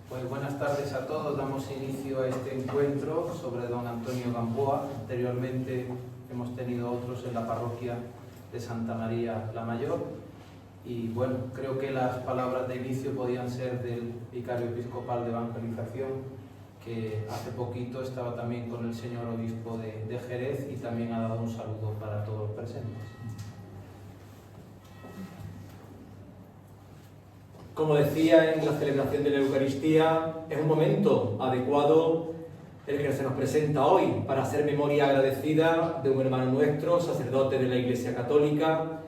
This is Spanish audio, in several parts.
Pues buenas tardes a todos. Damos inicio a este encuentro sobre don Antonio Gamboa. Anteriormente hemos tenido otros en la parroquia de Santa María la Mayor. Y bueno, creo que las palabras de inicio podían ser del vicario episcopal de evangelización, que hace poquito estaba también con el señor obispo de Jerez y también ha dado un saludo para todos los presentes. Como decía en la celebración de la Eucaristía, es un momento adecuado el que se nos presenta hoy para hacer memoria agradecida de un hermano nuestro, sacerdote de la Iglesia Católica,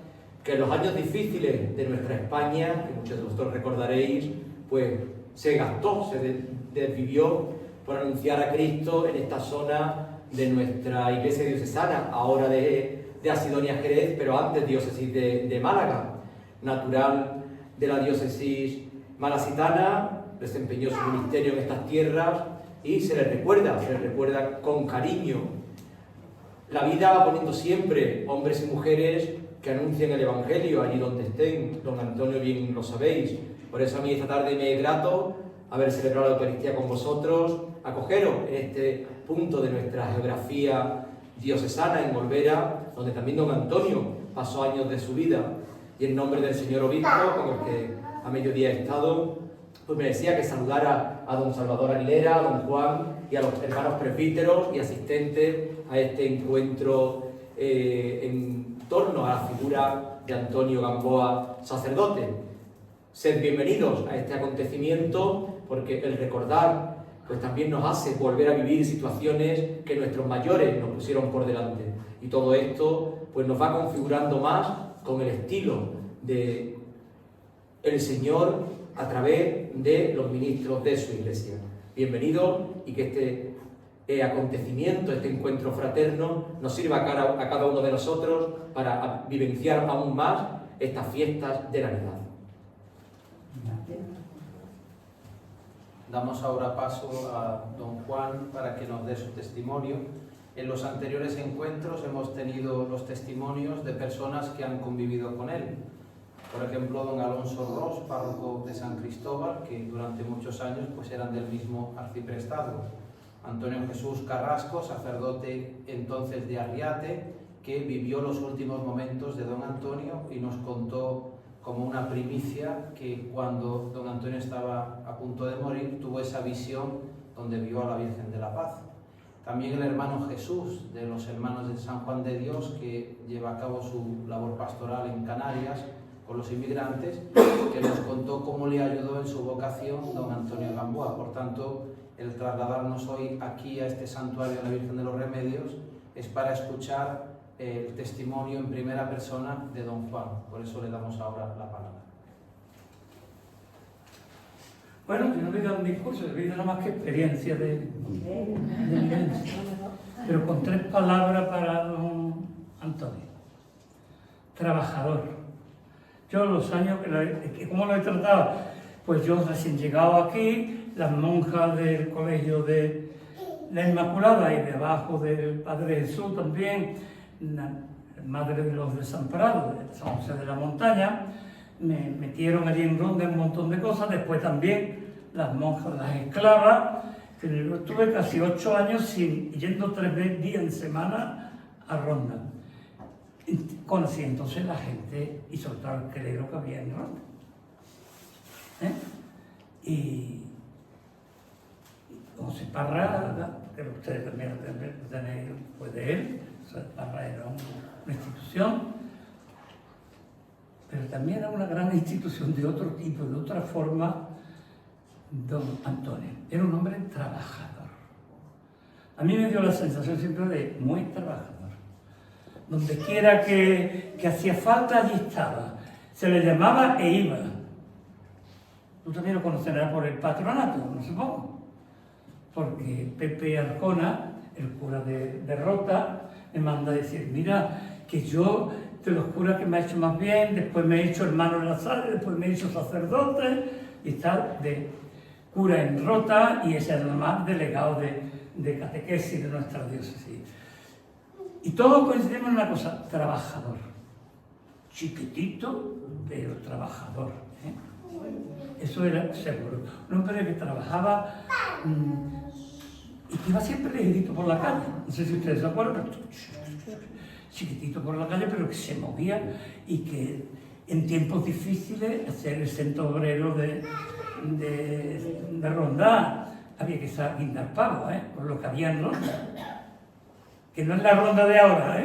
que en los años difíciles de nuestra España, que muchos de vosotros recordaréis, pues se gastó, se desvivió por anunciar a Cristo en esta zona de nuestra Iglesia diocesana, ahora de Asidonia Jerez, pero antes diócesis de Málaga, natural de la diócesis malacitana, desempeñó su ministerio en estas tierras y se le recuerda con cariño. La vida va poniendo siempre hombres y mujeres que anuncien el Evangelio allí donde estén. Don Antonio, bien lo sabéis. Por eso a mí esta tarde me es grato haber celebrado la Eucaristía con vosotros, acogeros en este punto de nuestra geografía diocesana en Olvera, donde también don Antonio pasó años de su vida. Y en nombre del señor obispo, con el que a mediodía he estado, pues me decía que saludara a don Salvador Aguilera, a don Juan y a los hermanos presbíteros y asistentes a este encuentro en torno a la figura de Antonio Gamboa, sacerdote. Sed bienvenidos a este acontecimiento, porque el recordar pues también nos hace volver a vivir situaciones que nuestros mayores nos pusieron por delante. Y todo esto pues nos va configurando más con el estilo de el Señor a través de los ministros de su Iglesia. Bienvenidos, y que este acontecimiento, este encuentro fraterno, nos sirva a cada uno de nosotros para vivenciar aún más estas fiestas de Navidad. Damos ahora paso a don Juan para que nos dé su testimonio. En los anteriores encuentros hemos tenido los testimonios de personas que han convivido con él. Por ejemplo, don Alonso Ros, párroco de San Cristóbal, que durante muchos años pues eran del mismo arciprestazgo. Antonio Jesús Carrasco, sacerdote entonces de Arriate, que vivió los últimos momentos de don Antonio y nos contó como una primicia que cuando don Antonio estaba a punto de morir tuvo esa visión donde vio a la Virgen de la Paz. También el hermano Jesús, de los hermanos de San Juan de Dios, que lleva a cabo su labor pastoral en Canarias con los inmigrantes, que nos contó cómo le ayudó en su vocación don Antonio Gamboa. Por tanto, el trasladarnos hoy aquí a este santuario de la Virgen de los Remedios es para escuchar el testimonio en primera persona de don Juan. Por eso le damos ahora la palabra. Bueno, que no me da un discurso, he vivido nada más que experiencia de vivencia. Pero con 3 palabras para don Antonio. Trabajador. Yo los años ¿cómo lo he tratado? Pues yo recién llegado aquí, las monjas del colegio de la Inmaculada y debajo del Padre Jesús también, la madre de los desamparados de San José de la Montaña, me metieron allí en ronda un montón de cosas. Después también las monjas, las esclavas, que yo estuve casi 8 años yendo 3 días en semana a ronda. Conocí entonces la gente y sobre todo el clero que había en ronda. Y José Parra, que ustedes también tenéis, pues de él. José Parra era una institución, pero también era una gran institución de otro tipo, de otra forma. Don Antonio era un hombre trabajador. A mí me dio la sensación siempre de muy trabajador. Donde quiera que hacía falta, allí estaba. Se le llamaba e iba. Tú también lo conocerás por el patronato, no supongo. Porque Pepe Arjona, el cura de Rota, me manda a decir: mira, que yo de los curas que me ha hecho más bien, después me he hecho hermano en la sala, después me he hecho sacerdote, y tal, de cura en Rota, y es además delegado de catequesis de nuestra diócesis. Y todos coincidimos en una cosa: trabajador. Chiquitito, pero trabajador. Eso era seguro. Un hombre que trabajaba y que iba siempre ligerito por la calle. No sé si ustedes se acuerdan, chiquitito por la calle, pero que se movía y que en tiempos difíciles, hacer el centro obrero de Ronda, había que guindar pavos, por lo que había en Ronda. Que no es la Ronda de ahora,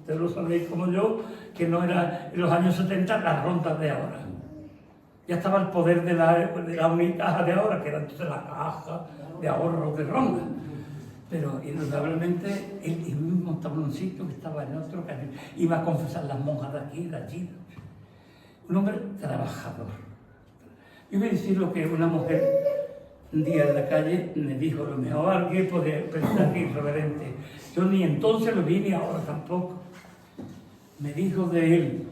ustedes lo sabéis como yo, que no era en los años 70 las rondas de ahora. Ya estaba el poder de la Unicaja de ahora, que era entonces la caja de ahorros de Ronda. Pero indudablemente él mismo estaba en un sitio, que estaba en otro, que iba a confesar las monjas de aquí, de allí. Un hombre trabajador. Yo voy a decir lo que una mujer un día en la calle me dijo, lo mejor alguien puede pensar que irreverente. Yo ni entonces lo vi ni ahora tampoco. Me dijo de él,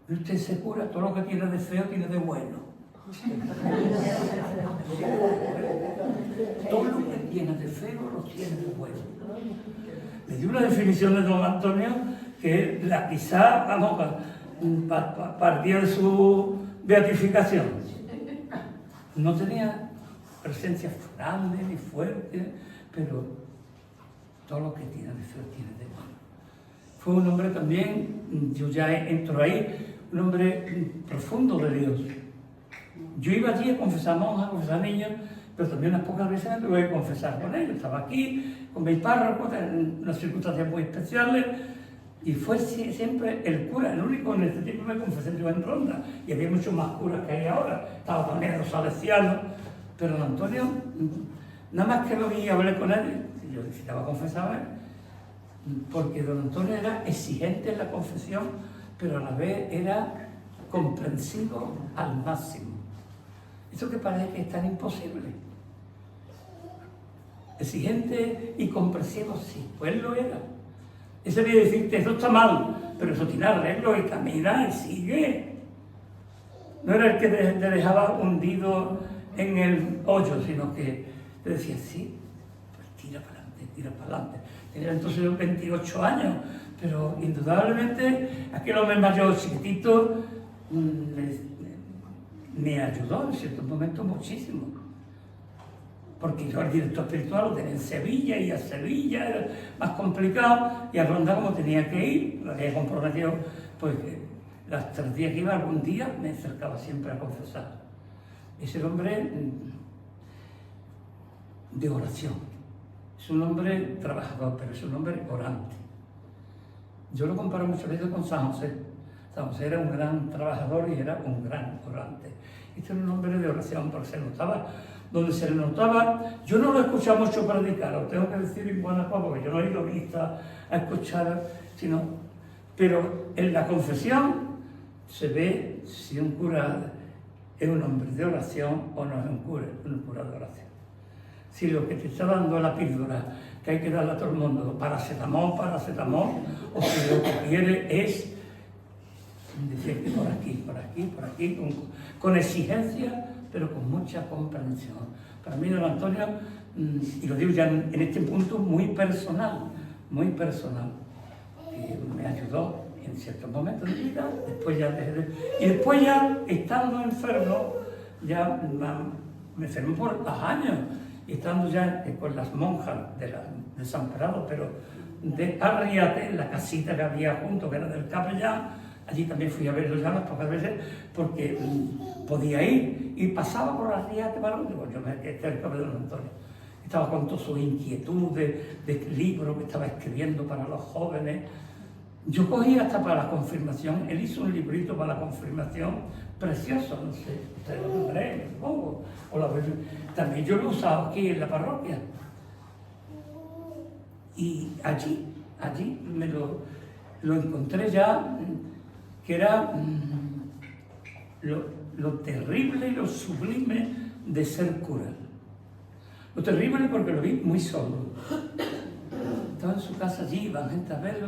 usted se cura, todo lo que tiene de feo tiene de bueno. Todo lo que tiene de feo lo tiene de bueno. Le dio una definición de don Antonio que quizá, vamos, partía de su beatificación. No tenía presencia grande ni fuerte, pero todo lo que tiene de feo tiene de bueno. Fue un hombre también, yo ya entro ahí, un hombre profundo de Dios. Yo iba allí a confesar monjas, a confesar niños, pero también unas pocas veces me tuve que confesar con ellos. Estaba aquí, con mi párroco, en unas circunstancias muy especiales, y fue siempre el cura, el único en este tiempo me confesé yo en Ronda, y había muchos más curas que hay ahora. Estaba también los salesianos, pero don Antonio, nada más que lo vi y hablé con él, yo necesitaba confesar, porque don Antonio era exigente en la confesión, pero a la vez era comprensivo al máximo. Eso que parece que es tan imposible. Exigente y comprensivo, sí, pues lo era. Ese debe decirte, eso está mal, pero eso tiene arreglo y camina y sigue. No era el que te dejaba hundido en el hoyo, sino que te decía, sí, pues tira para adelante, tira para adelante. Tenía entonces 28 años, pero indudablemente aquel hombre mayor, chiquitito, me ayudó en ciertos momentos muchísimo. Porque yo al director espiritual lo tenía en Sevilla, y a Sevilla era más complicado, y a Ronda como tenía que ir, lo había comprometido, pues los 3 días que iba, algún día me acercaba siempre a confesar. Es el hombre de oración, es un hombre trabajador, pero es un hombre orante. Yo lo comparo muchas veces con San José. San José era un gran trabajador y era un gran orante. Este era un hombre de oración, porque se notaba, donde se le notaba, yo no lo he escuchado mucho predicar, lo tengo que decir en Guanajuato, porque yo no he ido a escuchar, pero en la confesión se ve si un cura es un hombre de oración o no es un cura de oración. Si lo que te está dando la píldora que hay que darle a todo el mundo, paracetamol, o si lo que quiere es decirte por aquí, con exigencia, pero con mucha comprensión. Para mí, don Antonio, y lo digo ya en este punto, muy personal, que me ayudó en ciertos momentos de vida, y después ya, estando enfermo, ya me enfermé por los años, y estando ya con las monjas de San Parado, pero de Arriate, en la casita que había junto, que era del capellán. Allí también fui a verlo ya unas pocas veces porque podía ir y pasaba por Arriate, digo, yo me quedé cerca de don Antonio. Estaba con toda su inquietud de libro que estaba escribiendo para los jóvenes. Yo cogí hasta para la confirmación, él hizo un librito para la confirmación precioso, no sé, ustedes lo tendrán, me supongo. También yo lo he usado aquí en la parroquia. Y allí me lo encontré ya, que era lo terrible y lo sublime de ser cura. Lo terrible porque lo vi muy solo. Estaba en su casa allí, iban gente a verlo,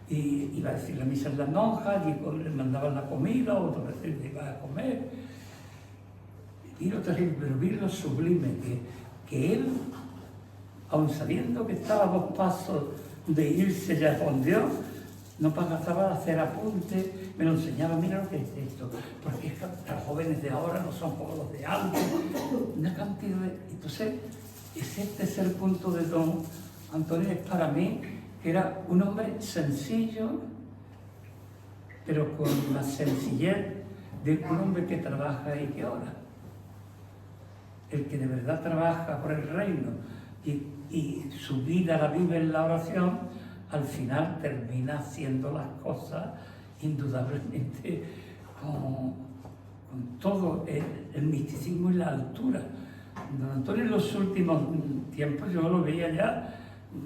y iba a decir la misa en las monjas, y le mandaban la comida, otras veces iba a comer. Y lo terrible, pero vi lo sublime, que él, aun sabiendo que estaba a 2 pasos de irse ya con Dios, no pasaba de hacer apuntes, me lo enseñaba, mira lo que es esto, porque es que los jóvenes de ahora no son como los de antes, una cantidad de... Entonces, ese tercer punto de don Antonio es para mí que era un hombre sencillo, pero con la sencillez de un hombre que trabaja y que ora. El que de verdad trabaja por el reino y su vida la vive en la oración, al final termina haciendo las cosas indudablemente con todo el misticismo y la altura. Don Antonio en los últimos tiempos yo lo veía ya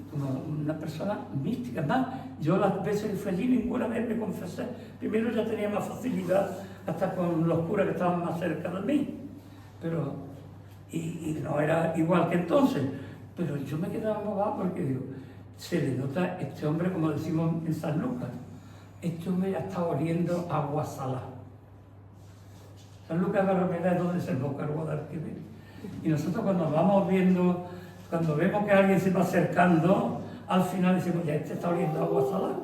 como una persona mística. Además, yo las veces que fui allí ninguna vez me confesé. Primero ya tenía más facilidad hasta con los curas que estaban más cerca de mí, pero y no era igual que entonces, pero yo me quedaba embobado porque digo, se le nota este hombre, como decimos en San Lucas, este hombre ya está oliendo agua salada. San Lucas de Barrameda es donde se emboca el Guadalquivir. Y nosotros cuando vamos viendo, cuando vemos que alguien se va acercando, al final decimos, ya este está oliendo agua salada,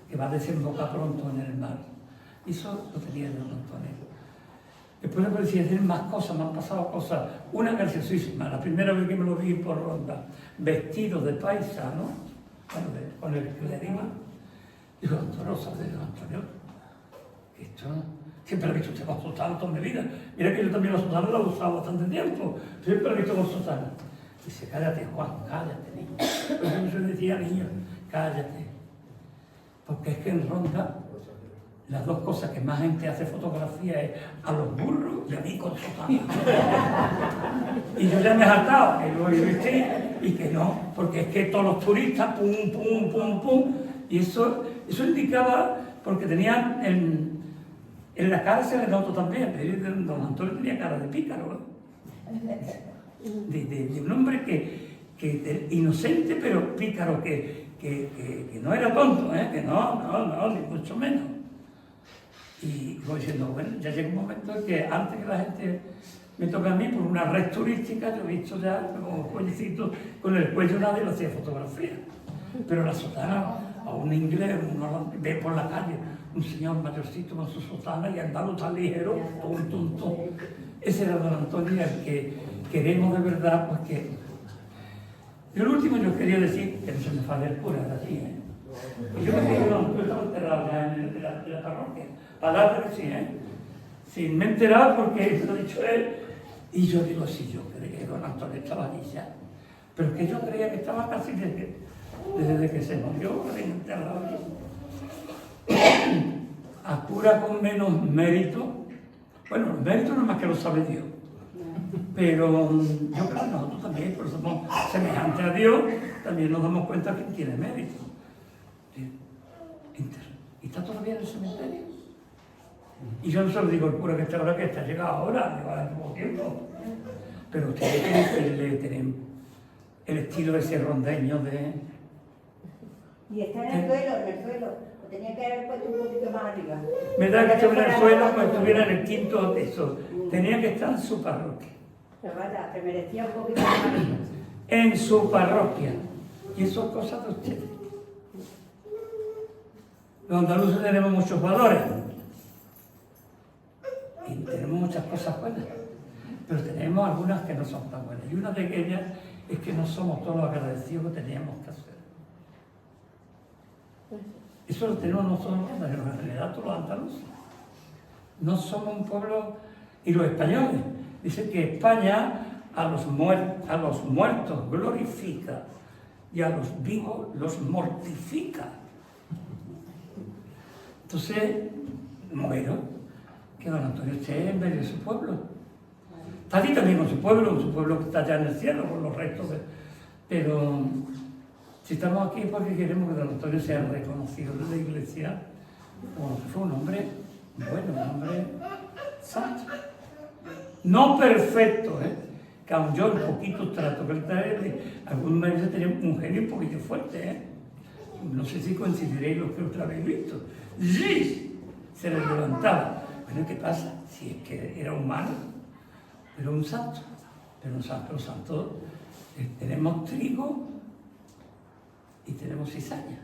que va a desembocar pronto en el mar. Y eso lo tenía Don Antonio. Después me parecía decir más cosas, me han pasado cosas. Una graciosísima, la primera vez que me lo vi por Ronda, vestido de paisano, bueno, con el clerima, digo, Antonio, ¿sabes, Don Antonio? Esto siempre lo he visto usted con sotana toda mi vida. Mira que yo también la sotana la he usado bastante tiempo. Siempre lo he visto con sotana. Dice, cállate, Juan, cállate, niño. Por eso yo decía, niño, cállate. Porque es que en Ronda las dos cosas que más gente hace fotografía es a los burros y a mí con sotana. Y yo ya me he hartado, que lo he visto y que no, porque es que todos los turistas, pum, pum, pum, pum. Y eso indicaba, porque tenían en la cara se le notó también, Don Antonio tenía cara de pícaro, de un hombre que inocente pero pícaro, que no era tonto, que no, ni mucho menos. Y voy diciendo, bueno, ya llega un momento en que antes que la gente me toque a mí por una red turística, yo he visto ya como cuellecito con el cuello, nadie lo hacía fotografía. Pero la sotana, a un inglés, uno ve por la calle, un señor mayorcito con su sotana y andando tan ligero, tum. Ese era Don Antonio, el que queremos de verdad, pues que... Y lo último yo quería decir, que no se me falla el cura, era así, Y yo me dije, yo estaba enterrado ya en la parroquia, palabra que sí, Sí, me he enterado porque lo ha dicho él, y yo digo, sí, yo creía que Don Antonio estaba allí ya, pero que yo creía que estaba casi desde que se murió, que había enterrado allí. A cura con menos mérito, bueno, los méritos no es más que lo sabe Dios, pero yo creo que nosotros también, por eso somos semejantes a Dios, también nos damos cuenta que tiene mérito. ¿Y está todavía en el cementerio? Y yo no se lo digo al cura que está ahora, que está llegado ahora, lleva poco tiempo, pero usted tiene que decirle, tienen el estilo ese rondeño de... Y está en el suelo. Tenía que haber puesto un poquito más arriba. Me da que estuviera en el suelo, pues estuviera en el quinto eso. Tenía que estar en su parroquia. Se merecía un poquito más arriba. En su parroquia. Y eso es cosa de ustedes. Los andaluces tenemos muchos valores. Y tenemos muchas cosas buenas. Pero tenemos algunas que no son tan buenas. Y una de ellas es que no somos todos los agradecidos que teníamos que hacer. Eso lo tenemos nosotros, en realidad todos los andaluces. No somos un pueblo, y los españoles. Dicen que España a los muertos glorifica y a los vivos los mortifica. Entonces, bueno, que Don Antonio esté en medio de su pueblo. Está allí también con su pueblo que está allá en el cielo, con los restos pero... Si estamos aquí es porque queremos que Don Antonio sea reconocido de la Iglesia como que fue un hombre bueno, un hombre santo. No perfecto, que aun yo un poquito trato que él trae, algunos veces tenía un genio un poquito fuerte, No sé si coincidiréis los que otra vez visto. ¡Sí! Se le levantaba. Bueno, ¿qué pasa? Si es que era humano, pero un santo. Pero un santo, tenemos trigo y tenemos cizaña.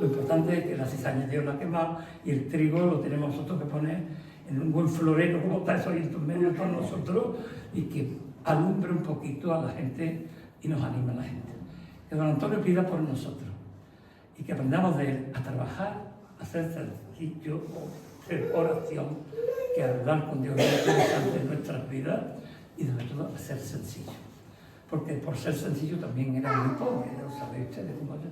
Lo importante es que la cizaña Dios la quema y el trigo lo tenemos nosotros que poner en un buen florero, como está eso ahí en medio con nosotros, y que alumbre un poquito a la gente y nos anime a la gente. Que don Antonio pida por nosotros y que aprendamos de él a trabajar, a ser sencillo, hacer oración, que hablar con Dios es interesante en nuestras vidas y sobre todo a ser sencillo. Porque por ser sencillo también era muy pobre, ya lo sabéis ustedes como yo.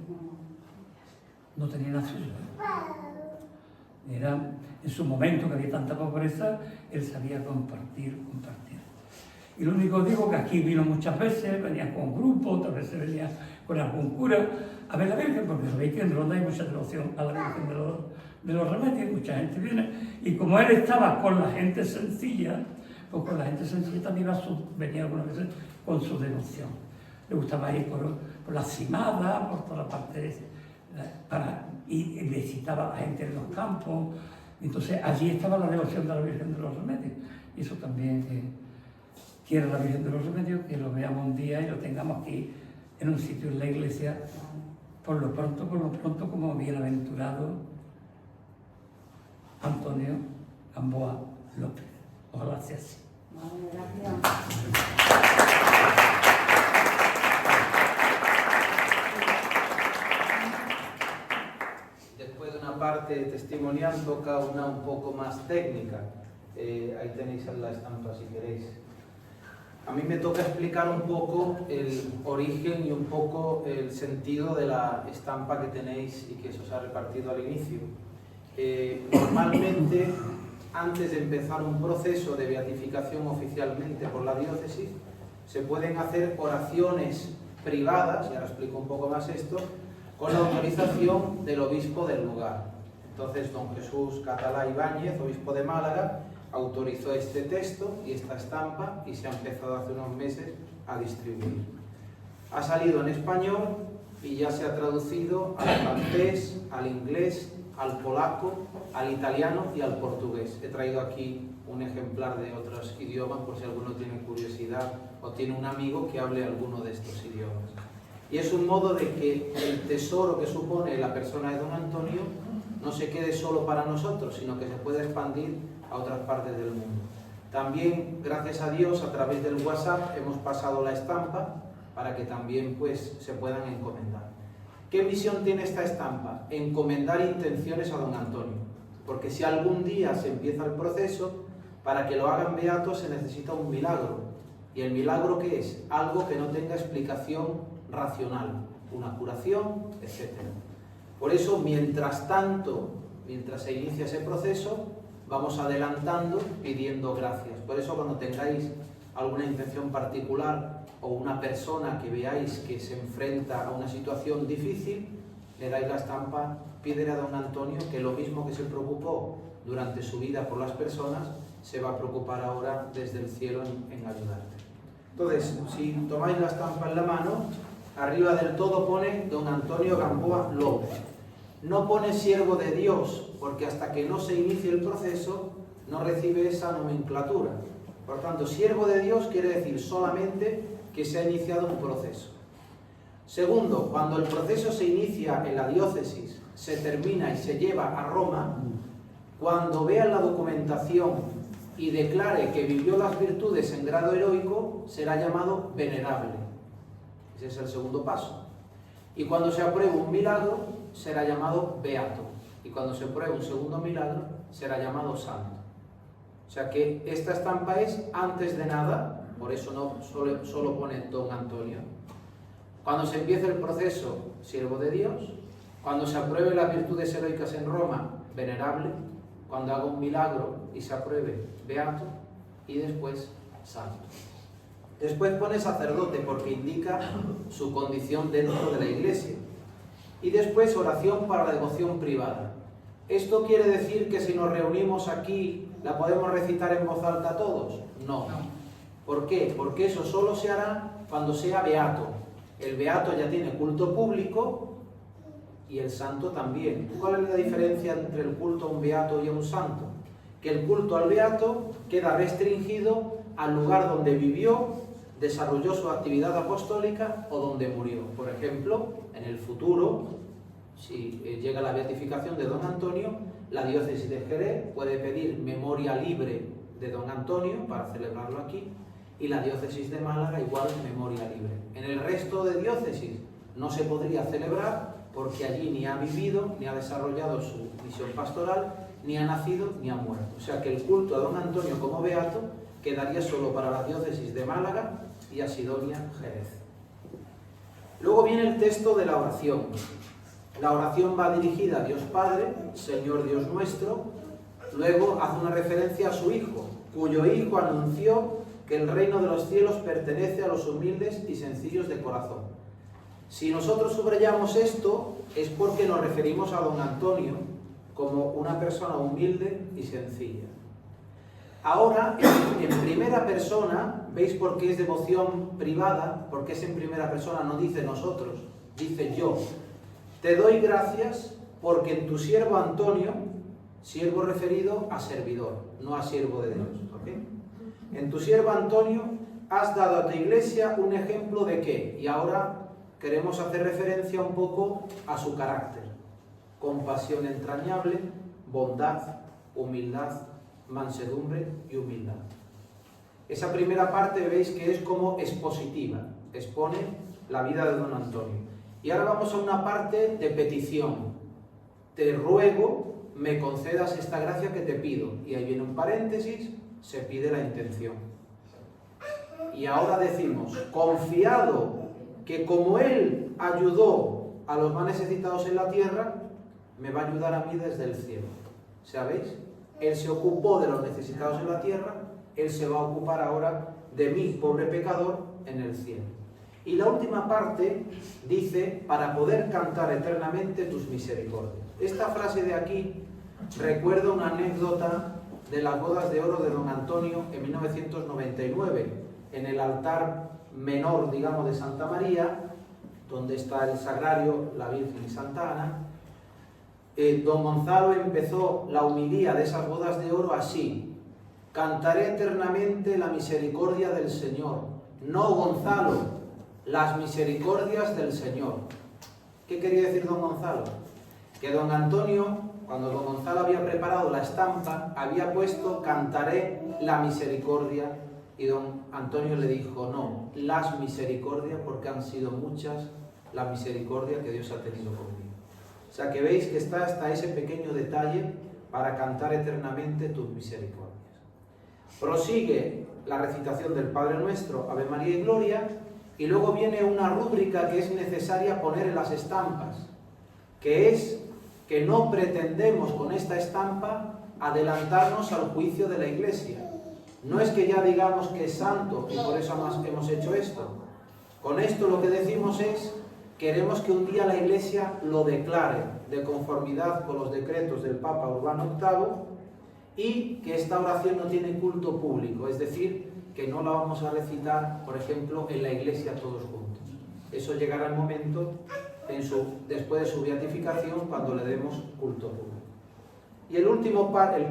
No tenía nada suyo. Era, en su momento que había tanta pobreza, él sabía compartir. Y lo único que digo que aquí vino muchas veces, venía con grupos, otras veces venía con algún cura a ver la Virgen, porque sabéis que en Ronda hay mucha devoción a la Virgen de los Remedios, mucha gente viene. Y como él estaba con la gente sencilla, pues con la gente sencilla también venía algunas veces con su devoción. Le gustaba ir por la cimada, por toda la parte y visitaba a la gente en los campos. Entonces allí estaba la devoción de la Virgen de los Remedios. Y eso también quiere la Virgen de los Remedios, que lo veamos un día y lo tengamos aquí en un sitio en la iglesia, por lo pronto como bienaventurado Antonio Gamboa López. Ojalá sea así. Después de una parte testimonial toca una un poco más técnica. Ahí tenéis la estampa si queréis. A mí me toca explicar un poco el origen y un poco el sentido de la estampa que tenéis y que se os ha repartido al inicio. Normalmente, antes de empezar un proceso de beatificación oficialmente por la diócesis, se pueden hacer oraciones privadas, y ahora explico un poco más esto, con la autorización del obispo del lugar. Entonces, don Jesús Catalá Ibáñez, obispo de Málaga, autorizó este texto y esta estampa y se ha empezado hace unos meses a distribuir. Ha salido en español y ya se ha traducido al francés, al inglés, al polaco, al italiano y al portugués. He traído aquí un ejemplar de otros idiomas por si alguno tiene curiosidad o tiene un amigo que hable alguno de estos idiomas. Y es un modo de que el tesoro que supone la persona de don Antonio no se quede solo para nosotros, sino que se pueda expandir a otras partes del mundo. También, gracias a Dios, a través del WhatsApp hemos pasado la estampa para que también pues, se puedan encomendar. ¿Qué misión tiene esta estampa? Encomendar intenciones a don Antonio. Porque si algún día se empieza el proceso, para que lo hagan beato se necesita un milagro. ¿Y el milagro qué es? Algo que no tenga explicación racional, una curación, etc. Por eso, mientras tanto, mientras se inicia ese proceso, vamos adelantando pidiendo gracias. Por eso cuando tengáis alguna intención particular o una persona que veáis que se enfrenta a una situación difícil, le dais la estampa, pídele a don Antonio que lo mismo que se preocupó durante su vida por las personas, se va a preocupar ahora desde el cielo en ayudarte. Entonces, si tomáis la estampa en la mano, arriba del todo pone don Antonio Gamboa López. No pone siervo de Dios, porque hasta que no se inicie el proceso, no recibe esa nomenclatura. Por tanto, siervo de Dios quiere decir solamente que se ha iniciado un proceso. Segundo, cuando el proceso se inicia en la diócesis, se termina y se lleva a Roma, cuando vean la documentación y declare que vivió las virtudes en grado heroico, será llamado venerable. Ese es el segundo paso. Y cuando se apruebe un milagro, será llamado beato. Y cuando se apruebe un segundo milagro, será llamado santo. O sea que esta estampa es antes de nada, por eso no solo pone don Antonio. Cuando se empiece el proceso, siervo de Dios. Cuando se apruebe las virtudes heroicas en Roma, venerable. Cuando haga un milagro y se apruebe, beato. Y después, santo. Después pone sacerdote porque indica su condición dentro de la iglesia. Y después oración para la devoción privada. ¿Esto quiere decir que si nos reunimos aquí la podemos recitar en voz alta todos? No. ¿Por qué? Porque eso solo se hará cuando sea beato. El beato ya tiene culto público y el santo también. ¿Cuál es la diferencia entre el culto a un beato y a un santo? Que el culto al beato queda restringido al lugar donde vivió, desarrolló su actividad apostólica o donde murió. Por ejemplo, en el futuro, si llega la beatificación de don Antonio, la diócesis de Jerez puede pedir memoria libre de don Antonio para celebrarlo aquí, y la diócesis de Málaga igual memoria libre. En el resto de diócesis no se podría celebrar porque allí ni ha vivido, ni ha desarrollado su misión pastoral, ni ha nacido, ni ha muerto. O sea que el culto a don Antonio como beato quedaría solo para la diócesis de Málaga y a Sidonia Jerez. Luego viene el texto de la oración. La oración va dirigida a Dios Padre, Señor Dios nuestro. Luego hace una referencia a su Hijo, cuyo Hijo anunció que el reino de los cielos pertenece a los humildes y sencillos de corazón. Si nosotros subrayamos esto, es porque nos referimos a don Antonio como una persona humilde y sencilla. Ahora, en primera persona, ¿veis por qué es devoción privada? Porque es en primera persona, no dice nosotros, dice yo. Te doy gracias porque en tu siervo Antonio, siervo referido a servidor, no a siervo de Dios, ¿ok? En tu siervo Antonio has dado a tu iglesia un ejemplo de qué, y ahora queremos hacer referencia un poco a su carácter: compasión entrañable, bondad, humildad, mansedumbre y humildad. Esa primera parte veis que es como expositiva, expone la vida de don Antonio. Y ahora vamos a una parte de petición. Te ruego me concedas esta gracia que te pido. Y ahí viene un paréntesis, se pide la intención. Y ahora decimos, confiado que como Él ayudó a los más necesitados en la tierra, me va a ayudar a mí desde el cielo. ¿Sabéis? Él se ocupó de los necesitados en la tierra, Él se va a ocupar ahora de mí, pobre pecador, en el cielo. Y la última parte dice, para poder cantar eternamente tus misericordias. Esta frase de aquí recuerda una anécdota de las bodas de oro de don Antonio en 1999, en el altar menor, digamos, de Santa María, donde está el sagrario, la Virgen y Santa Ana. Don Gonzalo empezó la homilía de esas bodas de oro así: cantaré eternamente la misericordia del Señor. No, Gonzalo, las misericordias del Señor. ¿Qué quería decir don Gonzalo? Que don Antonio, cuando don Gonzalo había preparado la estampa, había puesto cantaré la misericordia, y don Antonio le dijo, no, las misericordias, porque han sido muchas la misericordia que Dios ha tenido conmigo. O sea que veis que está hasta ese pequeño detalle para cantar eternamente tus misericordias. Prosigue la recitación del Padre Nuestro, Ave María y Gloria, y luego viene una rúbrica que es necesaria poner en las estampas, que es que no pretendemos con esta estampa adelantarnos al juicio de la Iglesia. No es que ya digamos que es santo y por eso hemos hecho esto. Con esto lo que decimos es, queremos que un día la Iglesia lo declare de conformidad con los decretos del Papa Urbano VIII, y que esta oración no tiene culto público, es decir, que no la vamos a recitar, por ejemplo, en la iglesia todos juntos. Eso llegará el momento después de su beatificación, cuando le demos culto público. Y el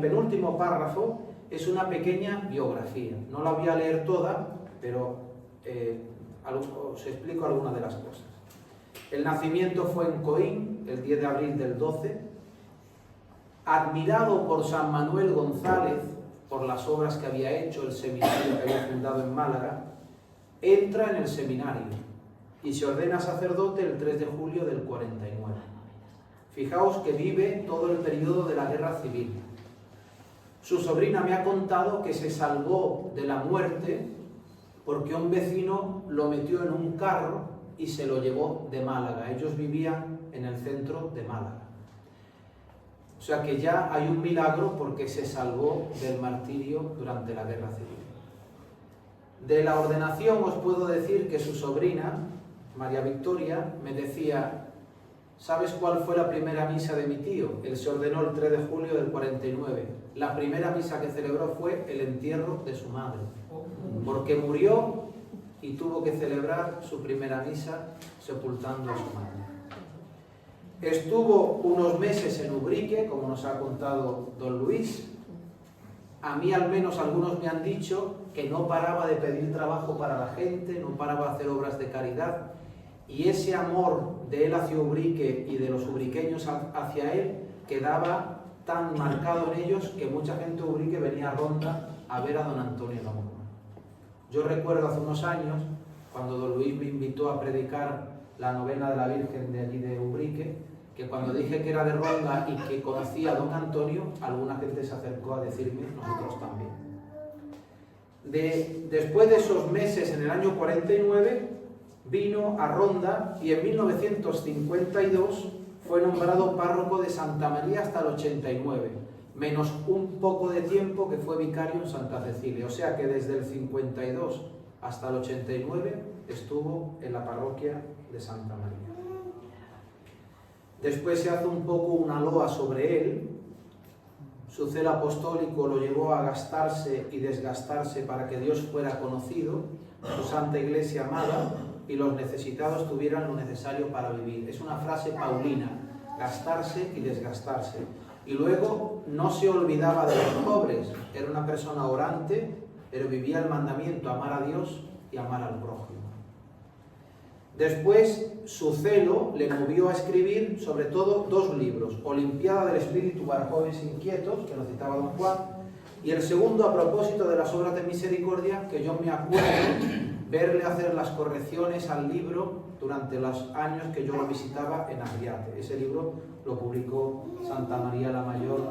penúltimo párrafo es una pequeña biografía. No la voy a leer toda, pero os explico algunas de las cosas. El nacimiento fue en Coín, el 10 de abril del 12. Admirado por San Manuel González, por las obras que había hecho, el seminario que había fundado en Málaga, entra en el seminario y se ordena sacerdote el 3 de julio del 49. Fijaos que vive todo el periodo de la guerra civil. Su sobrina me ha contado que se salvó de la muerte porque un vecino lo metió en un carro y se lo llevó de Málaga. Ellos vivían en el centro de Málaga. O sea que ya hay un milagro porque se salvó del martirio durante la guerra civil. De la ordenación os puedo decir que su sobrina, María Victoria, me decía, ¿sabes cuál fue la primera misa de mi tío? Él se ordenó el 3 de julio del 49. La primera misa que celebró fue el entierro de su madre, porque murió y tuvo que celebrar su primera misa sepultando a su madre. Estuvo unos meses en Ubrique, como nos ha contado don Luis. A mí al menos algunos me han dicho que no paraba de pedir trabajo para la gente, no paraba de hacer obras de caridad. y ese amor de él hacia Ubrique y de los ubriqueños hacia él quedaba tan marcado en ellos que mucha gente de Ubrique venía a Ronda a ver a don Antonio Gamboa. Yo recuerdo hace unos años, cuando don Luis me invitó a predicar la novena de la Virgen de allí de Ubrique, que cuando dije que era de Ronda y que conocía a don Antonio, alguna gente se acercó a decirme, nosotros también. Después de esos meses, en el año 49, vino a Ronda y en 1952 fue nombrado párroco de Santa María hasta el 89, menos un poco de tiempo que fue vicario en Santa Cecilia. O sea que desde el 52 hasta el 89 estuvo en la parroquia de Santa María. Después se hace un poco una loa sobre él. Su celo apostólico lo llevó a gastarse y desgastarse para que Dios fuera conocido, su Santa Iglesia amada, y los necesitados tuvieran lo necesario para vivir. Es una frase paulina, gastarse y desgastarse. Y luego no se olvidaba de los pobres, era una persona orante, pero vivía el mandamiento, amar a Dios y amar al prójimo. Después su celo le movió a escribir sobre todo 2 libros, Olimpiada del Espíritu para jóvenes inquietos, que lo citaba don Juan, y el segundo a propósito de las obras de misericordia, que yo me acuerdo verle hacer las correcciones al libro durante los años que yo lo visitaba en Arriate. Ese libro lo publicó Santa María la Mayor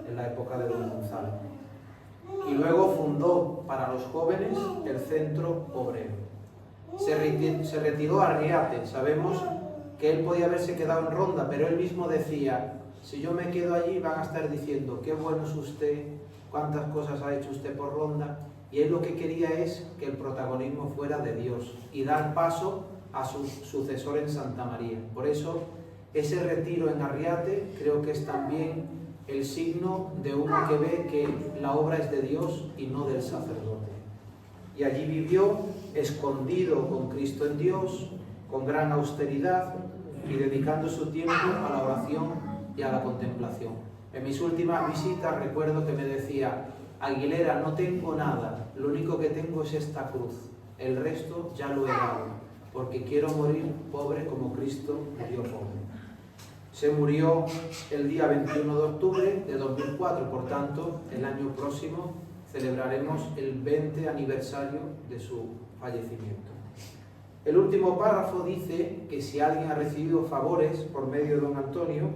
en la época de don Gonzalo. Y luego fundó para los jóvenes el Centro Obrero. Se retiró a Arriate. Sabemos que él podía haberse quedado en Ronda, pero él mismo decía, si yo me quedo allí van a estar diciendo qué bueno es usted, cuántas cosas ha hecho usted por Ronda, y él lo que quería es que el protagonismo fuera de Dios y dar paso a su sucesor en Santa María. Por eso ese retiro en Arriate creo que es también el signo de uno que ve que la obra es de Dios y no del sacerdote. Y allí vivió escondido con Cristo en Dios, con gran austeridad y dedicando su tiempo a la oración y a la contemplación. En mis últimas visitas recuerdo que me decía, Aguilera, no tengo nada, lo único que tengo es esta cruz, el resto ya lo he dado, porque quiero morir pobre como Cristo murió pobre. Se murió el día 21 de octubre de 2004, por tanto, el año próximo celebraremos el 20 aniversario de su fallecimiento. El último párrafo dice que si alguien ha recibido favores por medio de don Antonio,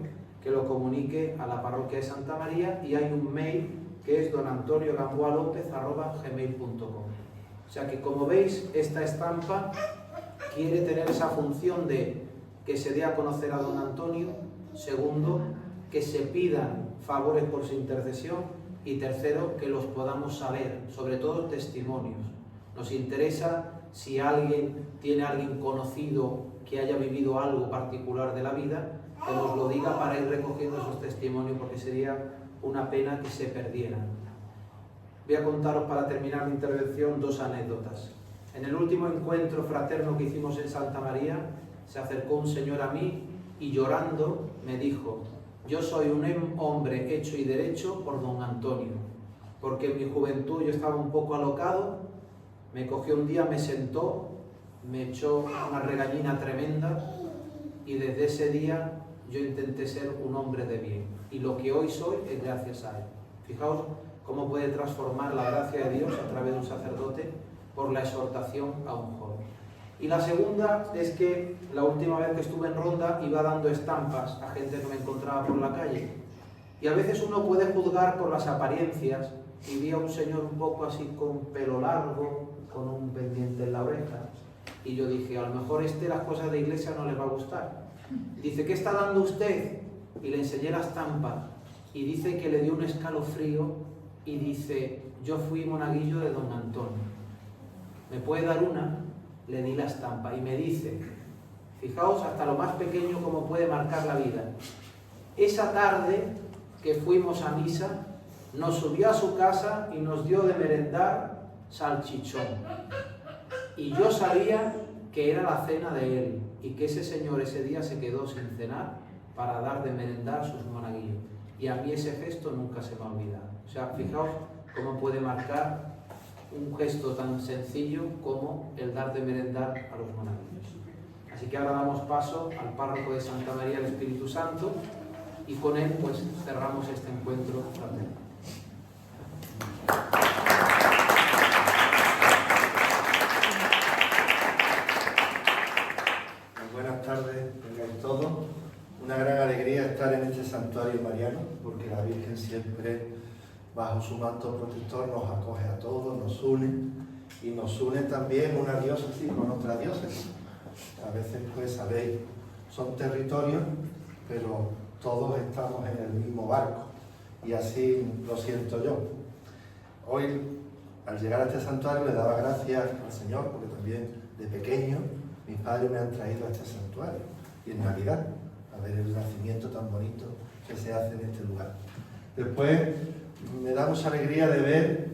que lo comunique a la parroquia de Santa María, y hay un mail que es donantoniogamboalopez@gmail.com. O sea que, como veis, esta estampa quiere tener esa función de que se dé a conocer a don Antonio, segundo, que se pidan favores por su intercesión, y tercero, que los podamos saber, sobre todo testimonios. Nos interesa si alguien tiene a alguien conocido que haya vivido algo particular de la vida, que nos lo diga para ir recogiendo esos testimonios, porque sería una pena que se perdieran. Voy a contaros para terminar mi intervención 2 anécdotas. En el último encuentro fraterno que hicimos en Santa María, se acercó un señor a mí y llorando me dijo, yo soy un hombre hecho y derecho por don Antonio, porque en mi juventud yo estaba un poco alocado, me cogió un día, me sentó, me echó una regañina tremenda y desde ese día yo intenté ser un hombre de bien. Y lo que hoy soy es gracias a él. Fijaos cómo puede transformar la gracia de Dios a través de un sacerdote por la exhortación a un joven. Y la segunda es que la última vez que estuve en Ronda iba dando estampas a gente que me encontraba por la calle. Y a veces uno puede juzgar por las apariencias, y vi a un señor un poco así con pelo largo, con un pendiente en la oreja, y yo dije, a lo mejor las cosas de iglesia no les va a gustar. Dice, ¿qué está dando usted? Y le enseñé la estampa, y dice que le dio un escalofrío, y dice, yo fui monaguillo de don Antonio. ¿Me puede dar una? Le di la estampa, y me dice, fijaos hasta lo más pequeño cómo puede marcar la vida. Esa tarde que fuimos a misa, nos subió a su casa y nos dio de merendar salchichón. Y yo sabía que era la cena de él, y que ese señor ese día se quedó sin cenar para dar de merendar a sus monaguillos. Y a mí ese gesto nunca se me ha olvidado. O sea, fijaos cómo puede marcar un gesto tan sencillo como el dar de merendar a los monaguillos. Así que ahora damos paso al párroco de Santa María del Espíritu Santo y con él pues cerramos este encuentro fraternal. Buenas tardes, tengáis todos. Una gran alegría estar en este santuario mariano, porque la Virgen siempre, bajo su manto protector, nos acoge a todos, nos une, y nos une también una diócesis con otra diócesis. A veces, pues, sabéis, son territorios, pero todos estamos en el mismo barco, y así lo siento yo. Hoy, al llegar a este santuario, le daba gracias al Señor, porque también de pequeño mis padres me han traído a este santuario, y en Navidad, a ver el nacimiento tan bonito que se hace en este lugar. Después me da mucha alegría de ver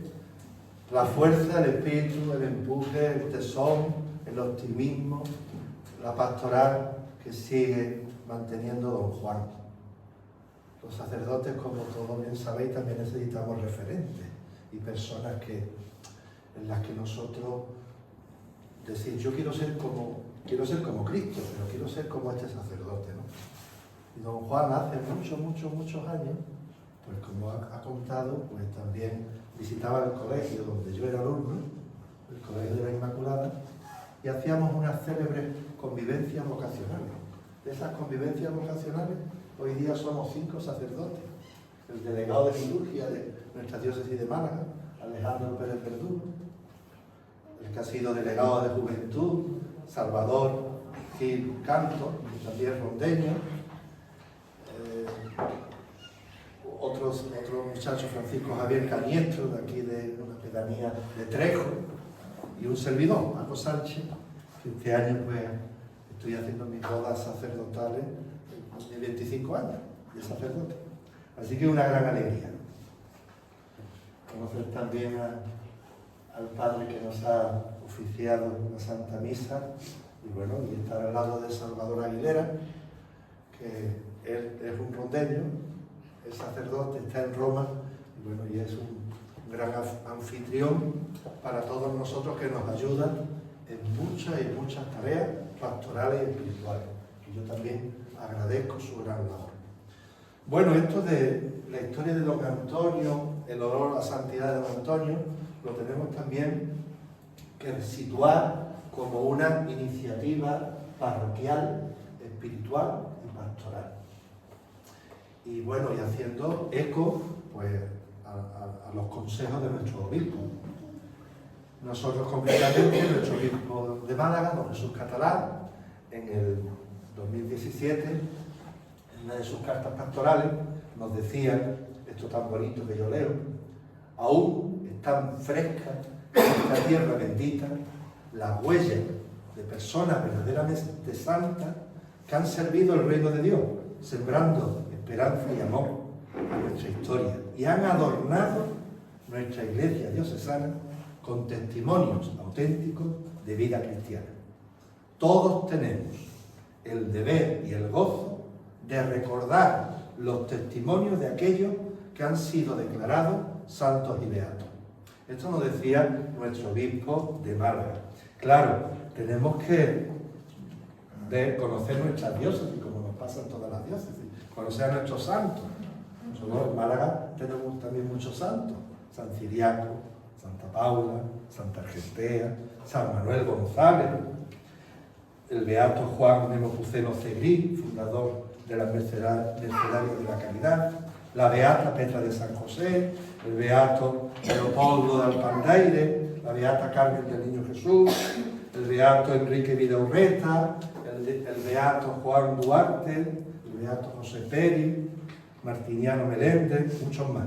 la fuerza, el espíritu, el empuje, el tesón, el optimismo, la pastoral que sigue manteniendo don Juan. Los sacerdotes, como todos bien sabéis, también necesitamos referentes y personas en las que nosotros decir, yo quiero ser como Cristo, pero quiero ser como este sacerdote, ¿no? Y don Juan hace muchos años, pues como ha contado, pues también visitaba el colegio donde yo era alumno, el Colegio de la Inmaculada, y hacíamos unas célebres convivencias vocacionales. De esas convivencias vocacionales, hoy día somos 5 sacerdotes. El delegado de liturgia de nuestra diócesis de Málaga, Alejandro Pérez Verdugo, el que ha sido delegado de Juventud, Salvador Gil Canto, y también rondeño, otro muchacho, Francisco Javier Caniestro, de aquí de una pedanía de Trejo, y un servidor, Marco Sánchez, que este año pues estoy haciendo mis bodas sacerdotales de 25 años de sacerdote. Así que una gran alegría. Conocer también al Padre que nos ha oficiado la Santa Misa, y bueno, y estar al lado de Salvador Aguilera, que él es un rondeño, es sacerdote, está en Roma, y bueno, y es un gran anfitrión para todos nosotros, que nos ayuda en muchas tareas pastorales y espirituales. Y yo también agradezco su gran labor. Bueno, esto de la historia de don Antonio, el olor a la santidad de don Antonio, lo tenemos también que situar como una iniciativa parroquial, espiritual y pastoral. Y bueno, y haciendo eco pues, a los consejos de nuestro obispo. Nosotros concretamente, nuestro obispo de Málaga, don Jesús Catalán, en el 2017, en una de sus cartas pastorales, nos decía, esto tan bonito que yo leo, aún están frescas en esta tierra bendita las huellas de personas verdaderamente santas que han servido el reino de Dios, sembrando esperanza y amor a nuestra historia, y han adornado nuestra iglesia diocesana con testimonios auténticos de vida cristiana. Todos tenemos el deber y el gozo de recordar los testimonios de aquellos que han sido declarados santos y beatos. Esto nos decía nuestro obispo de Málaga. Claro, tenemos que conocer nuestras diócesis, como nos pasa en todas las diócesis, conocer a nuestros santos. Nosotros en Málaga tenemos también muchos santos: San Ciriaco, Santa Paula, Santa Argentea, San Manuel González, el beato Juan Nepomuceno Cegrí, fundador de las Mercedarias de la Caridad, la beata Petra de San José, el beato Leopoldo de Alpandaire, la beata Carmen del Niño Jesús, el beato Enrique Vidaurreta, el beato Juan Duarte, el beato José Peri, Martiniano Meléndez, muchos más.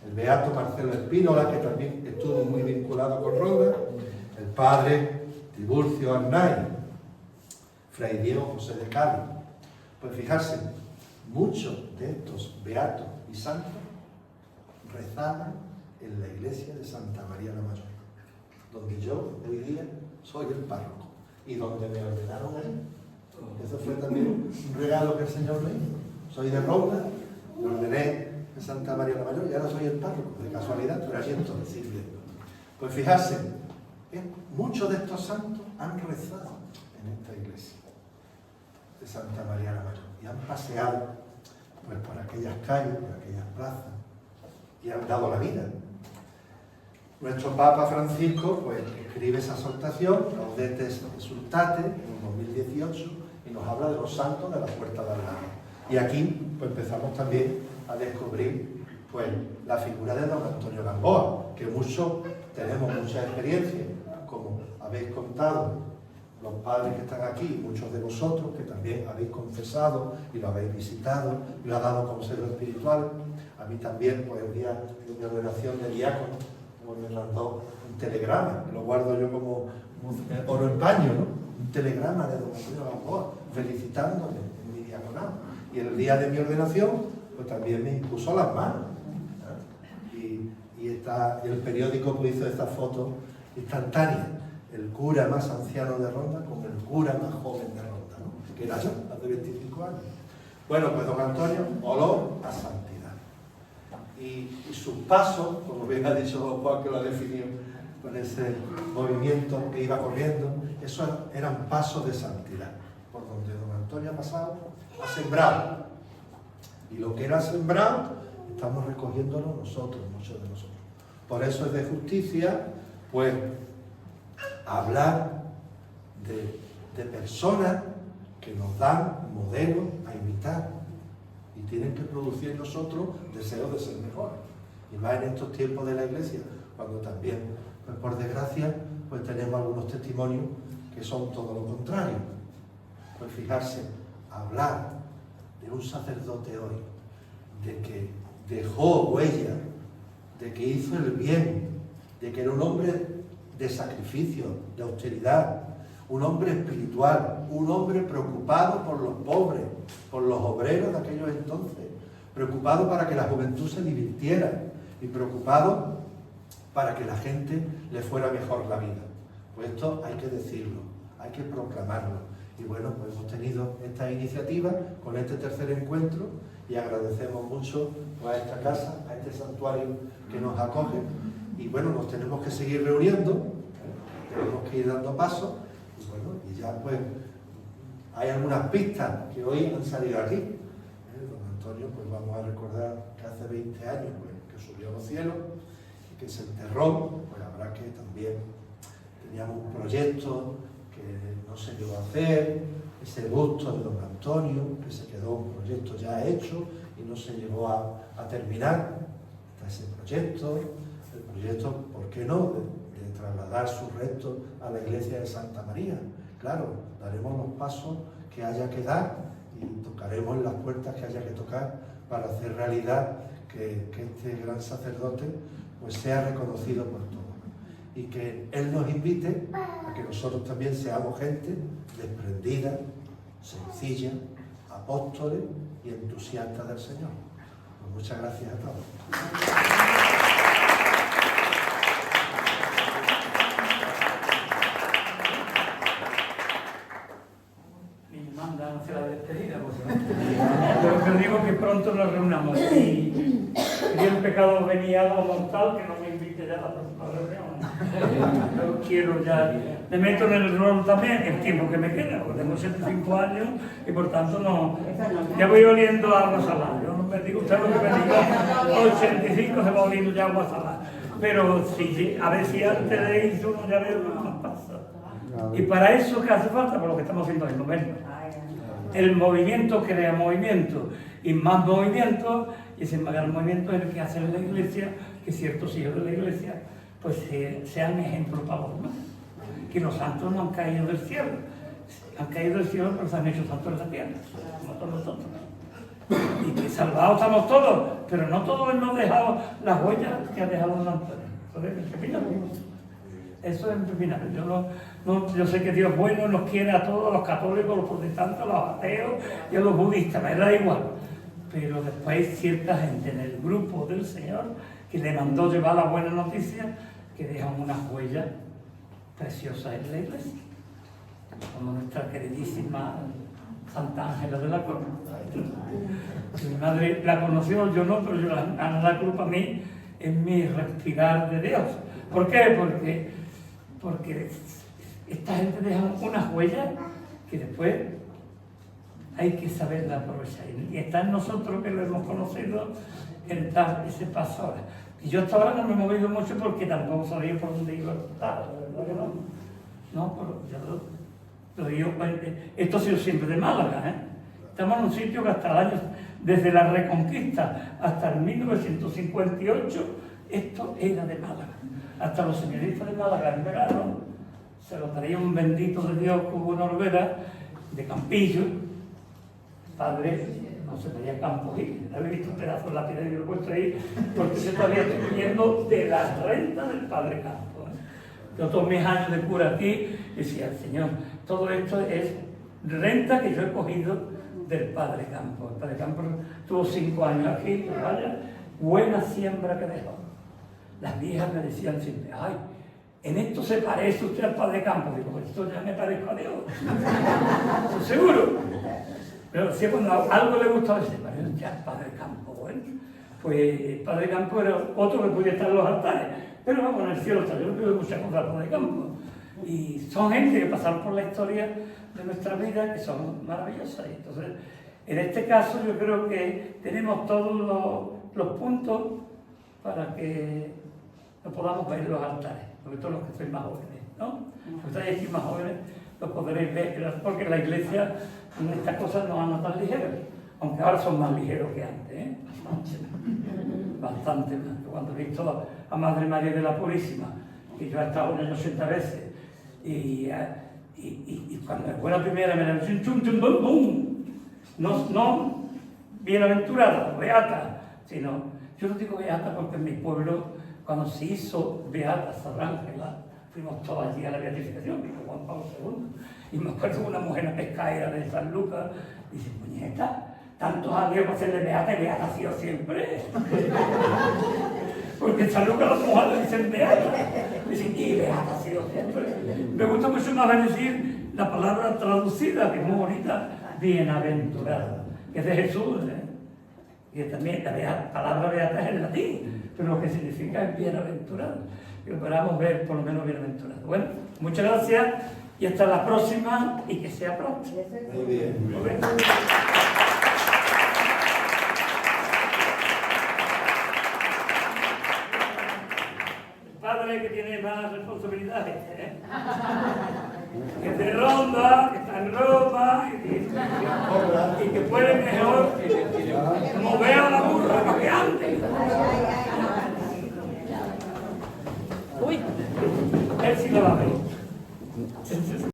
El beato Marcelo Espínola, que también estuvo muy vinculado con Ronda, el padre Tiburcio Arnay, Fray Diego José de Cádiz. Pues fijarse, muchos de estos beatos y santos rezaban en la iglesia de Santa María la Mayor, donde yo hoy día soy el párroco y donde me ordenaron ahí. Eso fue también un regalo que el Señor me hizo. Soy de Ronda, me ordené en Santa María la Mayor y ahora soy el párroco, de casualidad, pero aquí estoy sirviendo. Pues fijarse, muchos de estos santos han rezado en esta iglesia. de Santa María la Mayor. Y han paseado pues, por aquellas calles, por aquellas plazas, y han dado la vida. Nuestro Papa Francisco pues, escribe esa exhortación, Gaudete Exsultate, en el 2018, y nos habla de los santos de la puerta de al lado. Y aquí pues, empezamos también a descubrir pues, la figura de don Antonio Gamboa, que muchos tenemos mucha experiencia, como habéis contado los padres que están aquí, muchos de vosotros que también habéis confesado y lo habéis visitado, y lo ha dado consejero espiritual. A mí también, pues el día de mi ordenación de diácono, me mandó un telegrama, que lo guardo yo como oro en paño, ¿no? Un telegrama de don Antonio Gamboa, felicitándome en mi diaconado. Y el día de mi ordenación, pues también me impuso las manos. Y el periódico pues, hizo esta foto instantánea, el cura más anciano de Ronda con el cura más joven de Ronda, ¿no? Que era yo, hace 25 años. Bueno, pues don Antonio, olor a santidad. Y sus pasos, como bien ha dicho don Juan, que lo ha definido con ese movimiento que iba corriendo, esos eran pasos de santidad, por donde don Antonio ha pasado, ha sembrado. Y lo que él ha sembrado, estamos recogiéndolo nosotros, muchos de nosotros. Por eso es de justicia, pues, hablar de personas que nos dan modelos a imitar. Y tienen que producir en nosotros deseos de ser mejores. Y más en estos tiempos de la Iglesia, cuando también, pues por desgracia, pues tenemos algunos testimonios que son todo lo contrario. Pues fijarse, hablar de un sacerdote hoy, de que dejó huella, de que hizo el bien, de que era un hombre de sacrificio, de austeridad, un hombre espiritual, un hombre preocupado por los pobres, por los obreros de aquellos entonces, preocupado para que la juventud se divirtiera y preocupado para que la gente le fuera mejor la vida. Pues esto hay que decirlo, hay que proclamarlo. Y bueno, pues hemos tenido esta iniciativa con este tercer encuentro y agradecemos mucho pues, a esta casa, a este santuario que nos acoge. Y bueno, nos tenemos que seguir reuniendo, tenemos que ir dando pasos. Y bueno, y ya pues hay algunas pistas que hoy han salido aquí. Don Antonio, pues vamos a recordar que hace 20 años pues, que subió a los cielos y que se enterró. Pues habrá que también teníamos un proyecto que no se llegó a hacer, ese busto de don Antonio, que se quedó un proyecto ya hecho y no se llegó a terminar. Está ese proyecto, el proyecto, ¿por qué no?, de trasladar sus restos a la iglesia de Santa María. Claro, daremos los pasos que haya que dar y tocaremos las puertas que haya que tocar para hacer realidad que este gran sacerdote pues sea reconocido por todos. Y que Él nos invite a que nosotros también seamos gente desprendida, sencilla, apóstoles y entusiastas del Señor. Pues muchas gracias a todos. Hacia la despedida, pero te digo que pronto nos reunamos y el pecado venial o mortal que no me invite ya a la próxima reunión. Yo quiero ya, me meto en el rol también el tiempo que me queda, porque tengo 75 años y por tanto no, ya voy oliendo agua salada. Yo no me digo usted lo que me diga, 85 se va oliendo ya agua salada, pero sí, a ver si antes de eso uno ya ve lo que nos pasa. Y para eso que hace falta, por lo que estamos haciendo en el convenio. El movimiento crea movimiento y más movimiento, y ese gran movimiento es el que hace la Iglesia, que ciertos hijos de la Iglesia pues sean ejemplos para los demás. Que los santos no han caído del cielo, han caído del cielo pero se han hecho santos en la tierra, como todos nosotros. Y que salvados estamos todos, pero no todos hemos dejado las huellas que ha dejado don Antonio. Eso es impepinable. Yo sé que Dios es bueno, nos quiere a todos, los católicos, los protestantes, los ateos y a los budistas, me da igual. Pero después hay cierta gente en el grupo del Señor que le mandó llevar la buena noticia, que dejan unas huellas preciosas en la iglesia. Como nuestra queridísima Santa Ángela de la Cruz. Mi madre la conoció, yo no, pero Ángela de la Cruz para mí es mi respirar de Dios. ¿Por qué? Porque esta gente deja unas huellas que después hay que saberla aprovechar. Y está en nosotros, que lo hemos conocido, el dar ese paso ahora. Y yo hasta ahora no me he movido mucho porque tampoco sabía por dónde iba a estar, la verdad que no. No, pero yo lo digo, esto ha sido siempre de Málaga, ¿eh? Estamos en un sitio que hasta el año, desde la Reconquista hasta el 1958, esto era de Málaga. Hasta los señoritas de Málaga en verano se lo traía un bendito de Dios que hubo en Orbera, de Campillo, padre, no se traía Campos, y había visto un pedazo de lápiz y lo he puesto ahí, porque se todavía estoy comiendo de la renta del padre Campos. Yo todos mis años de cura aquí decía, Señor, todo esto es renta que yo he cogido del padre Campos. El padre Campos tuvo 5 años aquí, pero vaya, buena siembra que dejó. Las viejas me decían siempre, ay, en esto se parece usted al padre Campos. Digo, pues esto ya me parezco a Dios. ¿Estoy seguro? Pero si cuando algo le gustaba, se parece usted al padre Campos. Bueno, pues el padre Campos era otro que podía estar en los altares. Pero vamos, en el cielo está, yo no pido muchas cosas al padre Campos. Y son gente que pasaron por la historia de nuestra vida que son maravillosas. Entonces, en este caso yo creo que tenemos todos los puntos para que lo podamos ver en los altares, sobre todo los que sois más jóvenes, ¿no? Los que estáis aquí más jóvenes lo podréis ver, porque en la iglesia en estas cosas no andan tan ligeros, aunque ahora son más ligeros que antes, ¿eh? Bastante más. Cuando he visto a Madre María de la Purísima, que yo he estado en ellos 80 veces, y cuando fue la primera me la dije, chum, chum, bum, bum. No bienaventurada, beata, sino, yo no digo beata porque en mi pueblo, cuando se hizo beata San Ángela, fuimos todos allí a la beatificación, dijo Juan Pablo II, y me acuerdo de una mujer pescaera de San Lucas, y dice, puñeta, tantos años para hacerle beata y beata ha sido siempre. Porque en San Lucas los mojados dicen beata. Dicen, y beata ha sido siempre. Me gusta mucho más decir la palabra traducida, que es muy bonita, bienaventurada, que es de Jesús, ¿eh? Y también la palabra beata es en latín, pero lo que significa es bienaventurado. Y esperamos ver por lo menos bienaventurado. Bueno, muchas gracias y hasta la próxima y que sea pronto. Muy bien. Muy bien. El padre que tiene más responsabilidades, ¿eh? Que te ronda.